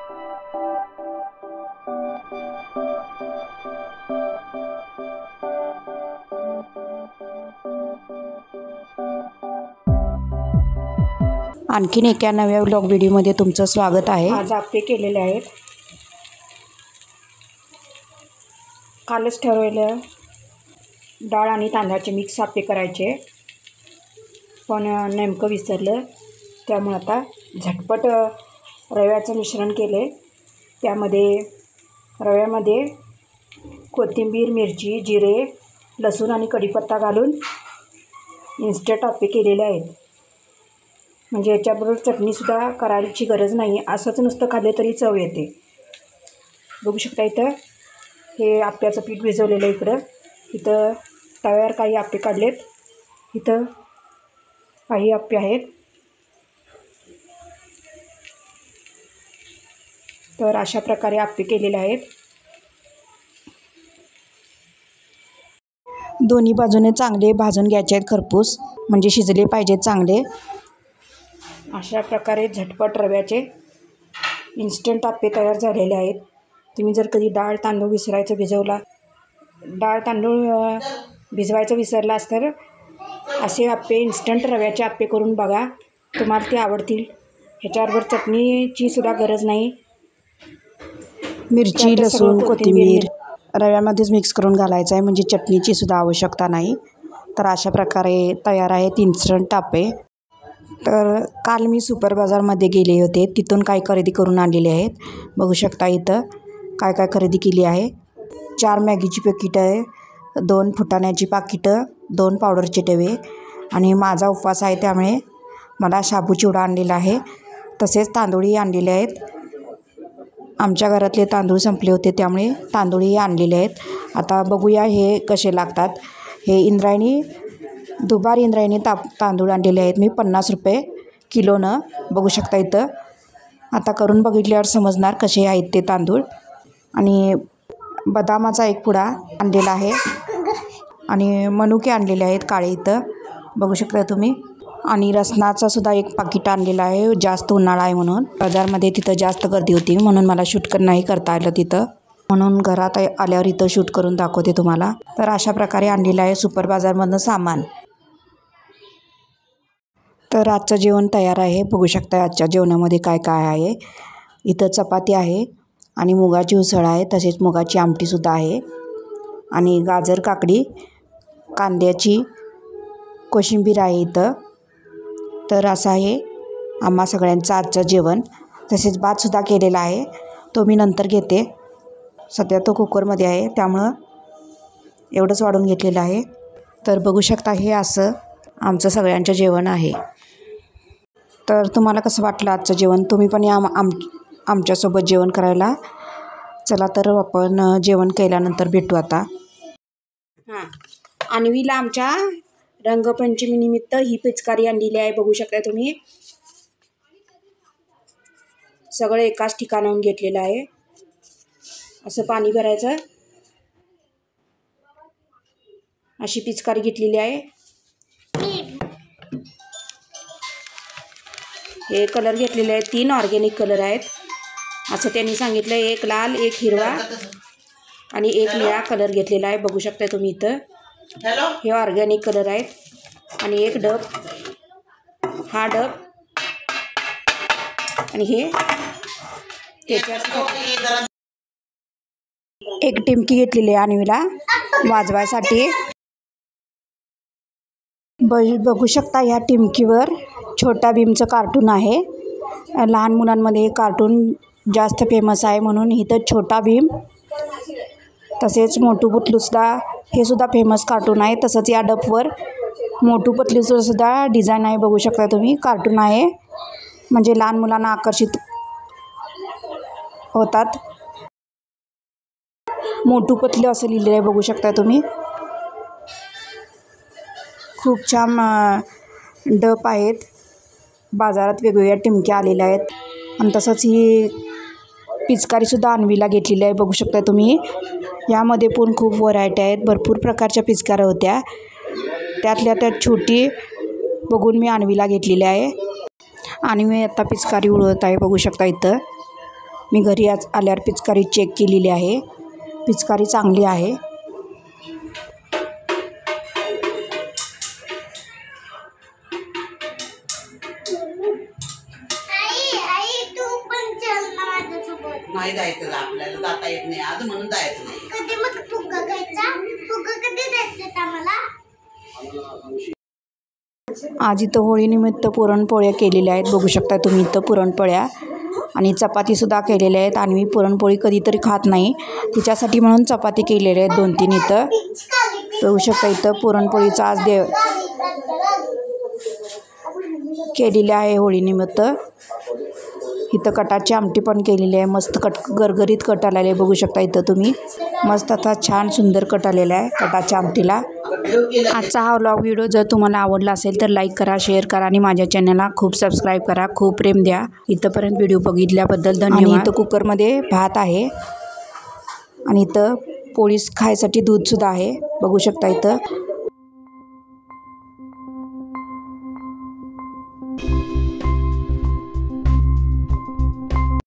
आणखीन एका नव्या व्लॉग व्हिडिओमध्ये तुमचं स्वागत आहे। आज आप्पे केलेले आहेत। कालच ठरवलं डाळ आणि तांदळाचे मिक्स आप्पे करायचे, पण नेमकं विसरलं। त्यामुळे आता झटपट रव्याचं मिश्रण केले। त्यामध्ये रव्यामध्ये कोथिंबीर, मिरची, जिरे, लसूण आणि कढीपत्ता घालून इन्स्टंट आप्पे केलेले आहेत। म्हणजे याच्याबरोबर चटणीसुद्धा करायची गरज नाही, असंच नुसतं खाल्ले तरी चव येते। बघू शकता इथं हे आप्याचं पीठ भिजवलेलं आहे। इथं तव्यावर काही आप्पे काढलेत, इथं काही आप्पे आहेत। तर अशा प्रकारे आप्पे केलेले आहेत। दोन्ही बाजूने चांगले भाजून घ्यायचे आहेत खरपूस, म्हणजे शिजले पाहिजेत चांगले। अशा प्रकारे झटपट रव्याचे इन्स्टंट आप्पे तयार झालेले आहेत। तुम्ही जर कधी डाळ तांदूळ भिजवायचं विसरलास तर असे आप्पे इन्स्टंट रव्याचे आप्पे करून बघा, तुम्हाला ते आवडतील। ह्याच्याबरोबर चटणीची सुद्धा गरज नाही। मिरची, लसूण, कोथिंबीर रव्यामध्येच मिक्स करून घालायचं आहे, म्हणजे चटणीची सुद्धा आवश्यकता नाही। तर अशा प्रकारे तयार आहेत इन्स्टंट आप्पे। तर काल मी सुपर बाजारमध्ये गेले होते, तिथून काय खरेदी करून आणलेले आहेत। बघू शकता इथं काय काय खरेदी केली आहे। 4 मॅगीची पॅकेट आहे, 2 फुटाण्याची पाकिटं, 2 पावडरचे डबे आणि माझा उपवास आहे त्यामुळे मला शाबू चिवडा आणलेला आहे। तसेच तांदूळही आणलेले आहेत। आमच्या घरातले तांदूळ संपले होते त्यामुळे तांदूळही आणलेले आहेत। आता बघूया हे कसे लागतात। हे दुबार इंद्रायणी तांदूळ आणलेले आहेत मी 50 रुपये किलोनं। बघू शकता इथं। आता करून बघितल्यावर समजणार कसे आहेत ते तांदूळ। आणि बदामाचा एक पुडा आणलेला आहे आणि मनुके आणलेले आहेत काळे इथं, बघू शकता तुम्ही। आणि रसनाचा सुद्धा एक पाकिट आणलेला आहे, जास्त उन्हाळा आहे म्हणून। बाजारमध्ये तिथं जास्त गर्दी होती म्हणून मला शूट नाही करता आलं तिथं, म्हणून घरात आल्यावर इथं शूट करून दाखवते तुम्हाला। तर अशा प्रकारे आणलेलं आहे सुपर बाजारमधनं सामान। तर आजचं जेवण तयार आहे। बघू शकता आजच्या जेवणामध्ये काय काय आहे। इथं चपाती आहे आणि मुगाची उसळ आहे, तसेच मुगाची आमटीसुद्धा आहे आणि गाजर, काकडी, कांद्याची कोशिंबीर आहे इथं। तर असं आहे आम्हा सगळ्यांचं आजचं जेवण। तसेच भातसुद्धा केलेला आहे, तो मी नंतर घेते। सध्या तो कुकरमध्ये आहे त्यामुळं एवढंच वाढून घेतलेलं आहे। तर बघू शकता हे असं आमचं सगळ्यांचं जेवण आहे। तर तुम्हाला कसं वाटलं आजचं जेवण? तुम्ही पण या आमच्यासोबत जेवण करायला। चला तर आपण जेवण केल्यानंतर भेटू आता। अन्वीला आमच्या रंगपंचमीनिमित्त ही पिचकारी आणलेली आहे, बघू शकता तुम्ही। सगळं एकाच ठिकाणाहून घेतलेलं आहे। असं पाणी भरायचं, अशी पिचकारी घेतलेली आहे। हे कलर घेतलेले आहेत, 3 ऑर्गॅनिक कलर आहेत असं त्यांनी सांगितलं। एक लाल, एक हिरवा आणि एक निळा कलर घेतलेला आहे, बघू शकता तुम्ही इथं। हे ऑर्गॅनिक कलर आहेत आणि एक डब, हा डब आणि हे त्याच्यात एक टिमकी घेतलेली आहे अन्वीला वाजवायसाठी। बघू शकता ह्या टिमकीवर छोटा भीमचं कार्टून आहे। लहान मुलांमध्ये हे कार्टून जास्त फेमस आहे म्हणून इथं छोटा भीम, तसेच मोटू पतलूसुद्धा हे सुद्धा फेमस कार्टून आहे। तसंच या डबवर मोटू पतलूचं सुद्धा डिझाईन आहे, बघू शकता तुम्ही। कार्टून आहे म्हणजे लहान मुलांना आकर्षित होतात। मोटू पतलू असं लिहिलेलं आहे, बघू शकता तुम्ही। खूप छान डब आहेत। बाजारात वेगवेगळ्या टिमक्या आलेल्या आहेत आणि तसंच ही पिचकारीसुद्धा अन्वीला घेतलेली आहे, बघू शकता तुम्ही। यामध्ये पण खूप व्हरायटी आहेत, भरपूर प्रकारच्या पिचकाऱ्या होत्या। त्यातल्या त्यात छोटी बघून मी अन्वीला घेतलेली आहे आणि मी आता पिचकारी उडवत आहे, बघू शकता इथं। मी घरी आज आल्यावर पिचकारी चेक केलेली आहे. पिचकारी चांगली आहे. नाही जायचं आपल्याला जाता येत नाही आज म्हणून जायचं नाही. कधी मग फुगा घ्यायचा फुगा कधी द्यायचं आम्हाला. आज इथं होळीनिमित्त पुरणपोळ्या केलेल्या आहेत. बघू शकता तुम्ही इथं पुरणपोळ्या आणि चपातीसुद्धा केलेल्या आहेत. आणि मी पुरणपोळी कधीतरी खात नाही तिच्यासाठी म्हणून चपाती केलेल्या आहेत 2-3 इथं. बघू शकता इथं पुरणपोळीचा आज केलेली आहे होळीनिमित्त. इथं कटाची आमटी पण केलेली आहे. मस्त गरगरीत कट आलेले बघू शकता इथं तुम्ही. मस्त आता छान सुंदर कट आलेला आहे कटाच्या आमटीला. आजचा हा व्हिडिओ जर तुम्हाला आवडला असेल तर लाईक करा, शेअर करा आणि माझ्या चॅनलला खूप सबस्क्राईब करा. खूप प्रेम द्या. इथंपर्यंत व्हिडिओ बघितल्याबद्दल धन्यवाद. इथं कुकरमध्ये भात आहे आणि इथं पोळी खायसाठी दूधसुद्धा आहे. बघू शकता इथं